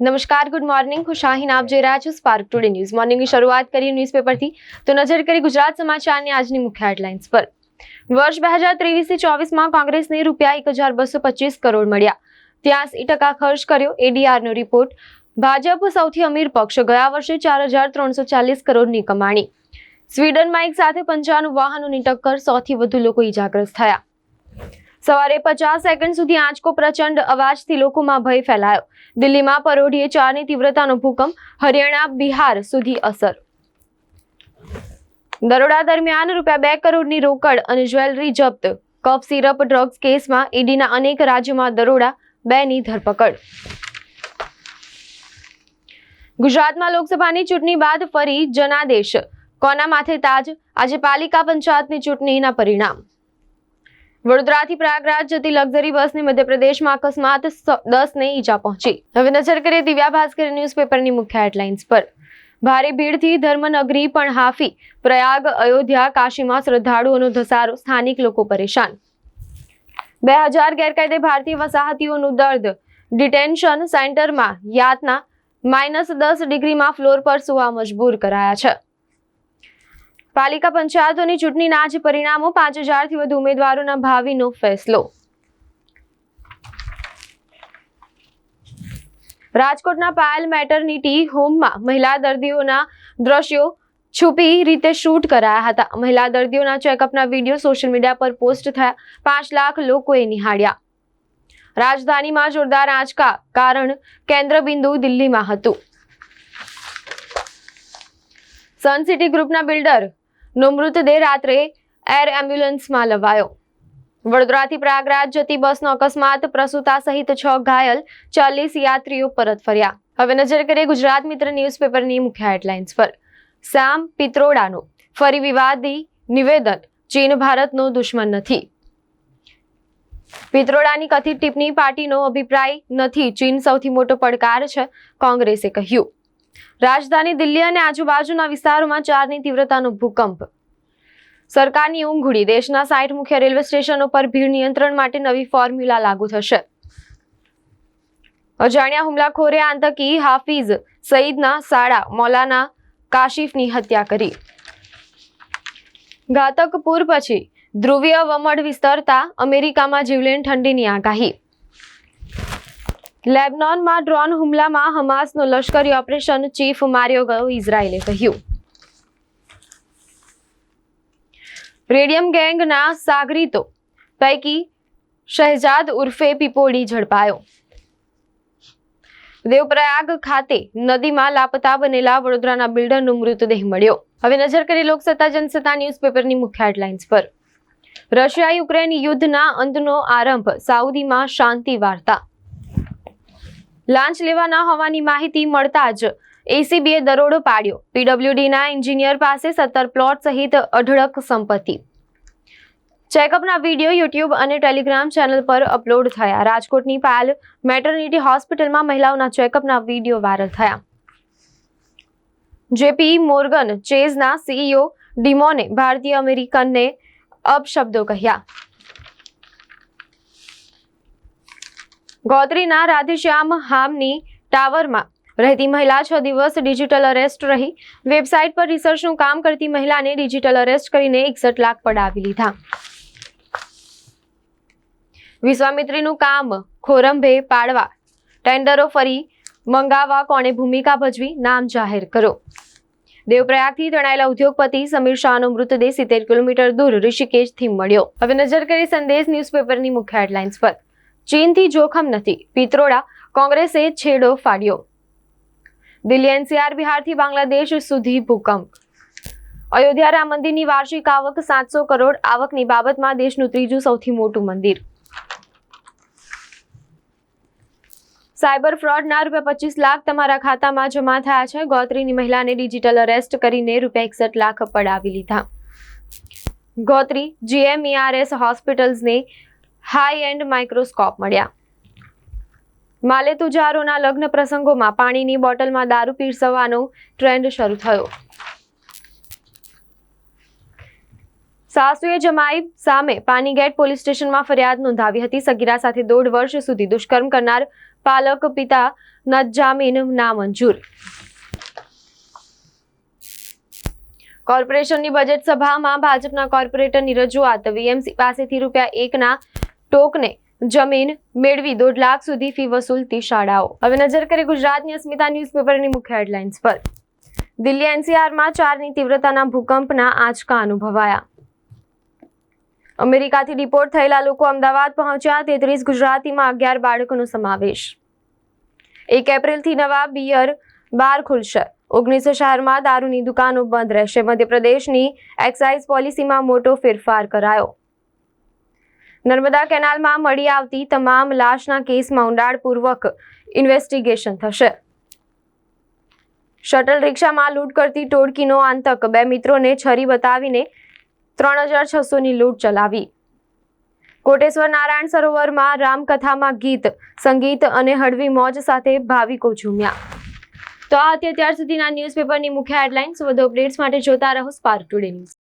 નમસ્કાર, good morning. હું શાહીન, આપ જોઈ રહ્યા છો સ્પાર્ક ટુડે ન્યૂઝ. મોર્નિંગની શરૂઆત કરીએ ન્યૂઝપેપરથી. તો નજર કરી ગુજરાત સમાચારની આજની મુખ્ય હેડલાઇન્સ પર. વર્ષ 2023-24માં કોંગ્રેસને ₹1,225 કરોડ મળ્યા, 83% ખર્ચ કર્યો. એડીઆરનો રિપોર્ટ. ભાજપ સૌથી અમીર પક્ષ, ગયા વર્ષે 4,340 કરોડની કમાણી. સ્વીડનમાં એક સાથે 55 વાહનોની ટક્કર, 100થી વધુ લોકો ઈજાગ્રસ્ત થયા. સવારે 50 સેકન્ડ સુધી આંચકો, પ્રચંડ અવાજથી લોકોમાં ભય ફેલાયો. દિલ્હીમાં પરોઢીએ 4ની તીવ્રતાનો ભૂકંપ, હરિયાણા, બિહાર સુધી અસર. દરોડા દરમિયાન ₹2 કરોડની રોકડ અને જ્વેલરી જપ્ત. કફ સિરપ ડ્રગ્સ કેસમાં ઈડીના અનેક રાજ્યોમાં દરોડા, 2ની ધરપકડ. ગુજરાતમાં લોકસભાની ચૂંટણી બાદ ફરી જનાદેશ. કોના માથે તાજ? આજે પાલિકા પંચાયતની ચૂંટણીના પરિણામ. વડોદરાથી પ્રયાગરાજ જતી લક્ઝરી બસને મધ્યપ્રદેશમાં અકસ્માત, 10ને ઈજા પહોંચી. હવે નજર કરીએ દિવ્યા ભાસ્કર ન્યૂઝપેપરની મુખ્ય હેડલાઇન્સ પર. ભારે ભીડથી ધર્મનગરી પણ હાફી. પ્રયાગ, અયોધ્યા, કાશીમાં શ્રદ્ધાળુઓનો ધસારો, સ્થાનિક લોકો પરેશાન. 2000 ગેરકાયદે ભારતીય વસાહતીઓનું દર્દ. ડિટેન્શન સેન્ટરમાં યાતના. -10 ડિગ્રીમાં ફ્લોર પર સૂવા મજબૂર કરાયા છે. પાલિકા પંચાયતોની ચૂંટણીના આજે પરિણામો. 5000થી વધુ ઉમેદવારોના ભાવિનો ફેસલો. રાજકોટના પાયલ મેટર્નિટી હોમમાં મહિલા દર્દીઓના દ્રશ્યો છુપી રીતે શૂટ કરાયા હતા. મહિલા દર્દીઓના ચેકઅપના વિડીયો સોશિયલ મીડિયા પર પોસ્ટ થયા. 5 લાખ લોકોએ નિહાળ્યા. રાજધાનીમાં જોરદાર આંચકા, કારણ કેન્દ્રબિંદુ દિલ્હીમાં હતું. સન સિટી ગ્રુપના બિલ્ડર નો મૃતદેહ રાત્રે એર એમ્બ્યુલન્સમાં લવાયો. વડોદરાથી પ્રયાગરાજ જતી બસનો અકસ્માત, પ્રસૂતા સહિત 6 ઘાયલ, 40 યાત્રીઓ પરત ફર્યા. હવે નજર કરીએ ગુજરાત મિત્ર ન્યૂઝપેપરની મુખ્ય હેડલાઇન્સ પર. શ્યામ પિત્રોડાનું ફરી વિવાદી નિવેદન. ચીન ભારતનો દુશ્મન નથી. પિત્રોડાની કથિત ટિપ્પણી પાર્ટીનો અભિપ્રાય નથી. ચીન સૌથી મોટો પડકાર છે, કોંગ્રેસે કહ્યું. રાજધાની દિલ્હી અને આજુબાજુના વિસ્તારોમાં 4ની તીવ્રતાનો ભૂકંપ. સરકારની ઊંઘ ઉડી. દેશના 60 મુખ્ય રેલવે સ્ટેશનો પર ભીડ નિયંત્રણ માટે નવી ફોર્મ્યુલા લાગુ થશે. અજાણ્યા હુમલાખોરે આતંકી હાફિઝ સઈદના સાળા મૌલાના કાશિફની હત્યા કરી. ઘાતક પૂર પછી ધ્રુવીય વમળ વિસ્તરતા, અમેરિકામાં જીવલેણ ઠંડીની આગાહી. લેબનોનમાં ડ્રોન હુમલામાં હમાસનો લશ્કરી ઓપરેશન ચીફ માર્યો ગયો, ઇઝરાયેલે કહ્યું. રેડિયમ ગેંગના સાગરીતો પૈકી શહેજાદ ઉર્ફે પીપોડી ઝડપાયો. દેવપ્રયાગ ખાતે નદીમાં લાપતા બનેલા વડોદરાના બિલ્ડરનો મૃતદેહ મળ્યો. હવે નજર કરી લોકસત્તા જનસત્તા ન્યૂઝપેપરની મુખ્ય હેડલાઇન્સ પર. રશિયા યુક્રેન યુદ્ધના અંતનો આરંભ, સાઉદીમાં શાંતિ વાર્તા. લાંચ લેવાના હોવાની માહિતી મળતા જ એસીબીએ દરોડો પાડ્યો. પીડબ્લ્યુડીના એન્જિનિયર પાસે 17 પ્લોટ સહિત અઢળક સંપત્તિ. ચેકઅપના વિડીયો યુટ્યુબ અને ટેલિગ્રામ ચેનલ પર અપલોડ થયા. રાજકોટની પાયલ મેટર્નિટી હોસ્પિટલમાં મહિલાઓના ચેકઅપના વિડીયો વાયરલ થયા. જેપી મોર્ગન ચેઝના સીઈઓ ડિમોને ભારતીય અમેરિકનને અપશબ્દો કહ્યા. ગોત્રીના રાધેશ્યામ હામની ટાવરમાં રહેતી મહિલા 6 દિવસ ડિજિટલ અરેસ્ટ રહી. વેબસાઇટ પર રિસર્ચનું કામ કરતી મહિલાને ડિજિટલ અરેસ્ટ કરીને 61 લાખ પડાવી લીધા. વિશ્વામિત્રીનું કામ ખોરંભે પાડવા, ટેન્ડરો ફરી મંગાવવા કોણે ભૂમિકા ભજવી, નામ જાહેર કરો. દેવપ્રયાગથી તણાયેલા ઉદ્યોગપતિ સમીર શાહનો મૃતદેહ 70 કિલોમીટર દૂર ઋષિકેશથી મળ્યો. હવે નજર કરી સંદેશ ન્યૂઝપેપરની મુખ્ય હેડલાઇન્સ પર. ચીનથી જોખમ નથી, પિત્રોડા, કોંગ્રેસે છેડો ફાડ્યો. દિલ્હી એનસીઆર, બિહારથી બાંગ્લાદેશ સુધી ભૂકંપ. અયોધ્યા રામ મંદિરની વાર્ષિક આવક 700 કરોડ. આવકની બાબતમાં દેશનું ત્રીજું સૌથી મોટું મંદિર. સાયબર ફ્રોડના ₹25 લાખ તમારા ખાતામાં જમા થયા છે. ગોત્રીની મહિલાને ડિજિટલ અરેસ્ટ કરીને ₹61 લાખ પડાવી લીધા. ગોત્રી જીએમઈઆરએસ હોસ્પિટલ્સને હાઈ એન્ડ માઇક્રોસ્કોપ મળ્યા. માલે તુજારોના લગ્ન પ્રસંગોમાં પાણીની બોટલમાં દારૂ પીરસવાનો ટ્રેન્ડ શરૂ થયો. સાસુએ જમાઈ સામે પાનીગેટ પોલીસ સ્ટેશનમાં ફરિયાદ નોંધાવી હતી. સગીરા સાથે 1.5 વર્ષ સુધી દુષ્કર્મ કરનાર પાલક પિતાના જામીન નામંજૂર. કોર્પોરેશનની બજેટ સભામાં ભાજપના કોર્પોરેટરની રજૂઆત. વીએમસી પાસેથી ₹1 ના ટોકને જમીન મેળવી 1.5 લાખ સુધી ફી વસૂલતી શાળાઓ. હવે નજર કરીએ ગુજરાતની અસ્મિતા ન્યૂઝપેપરની મુખ્ય હેડલાઇન્સ પર. દિલ્હી એનસીઆરમાં 4ની તીવ્રતાના ભૂકંપના આંચકા અનુભવાયા. અમેરિકાથી ડિપોર્ટ થયેલા લોકો અમદાવાદ પહોંચ્યા. 33 ગુજરાતીમાં 11 બાળકોનો સમાવેશ. 1 એપ્રિલથી નવા બિયર બાર ખુલશે. 19 શહેરમાં દારૂની દુકાનો બંધ રહેશે. મધ્યપ્રદેશની એક્સાઇઝ પોલિસીમાં મોટો ફેરફાર કરાયો. નર્મદા કેનાલમાં મળી આવતી તમામ લાશના કેસમાં ઊંડાણપૂર્વક ઇન્વેસ્ટિગેશન થશે. શટલ રિક્ષામાં લૂંટ કરતી ટોળકીનો આતંક. 2 મિત્રોને છરી બતાવીને 3600ની લૂંટ ચલાવી. કોટેશ્વર નારાયણ સરોવરમાં રામકથામાં ગીત સંગીત અને હળવી મોજ સાથે ભાવિકો ઝૂમ્યા. તો આ હતી અત્યાર સુધીના ન્યૂઝપેપરની મુખ્ય હેડલાઇન્સ. વધુ અપડેટ્સ માટે જોતા રહો સ્પાર્ક ટુડે ન્યૂઝ.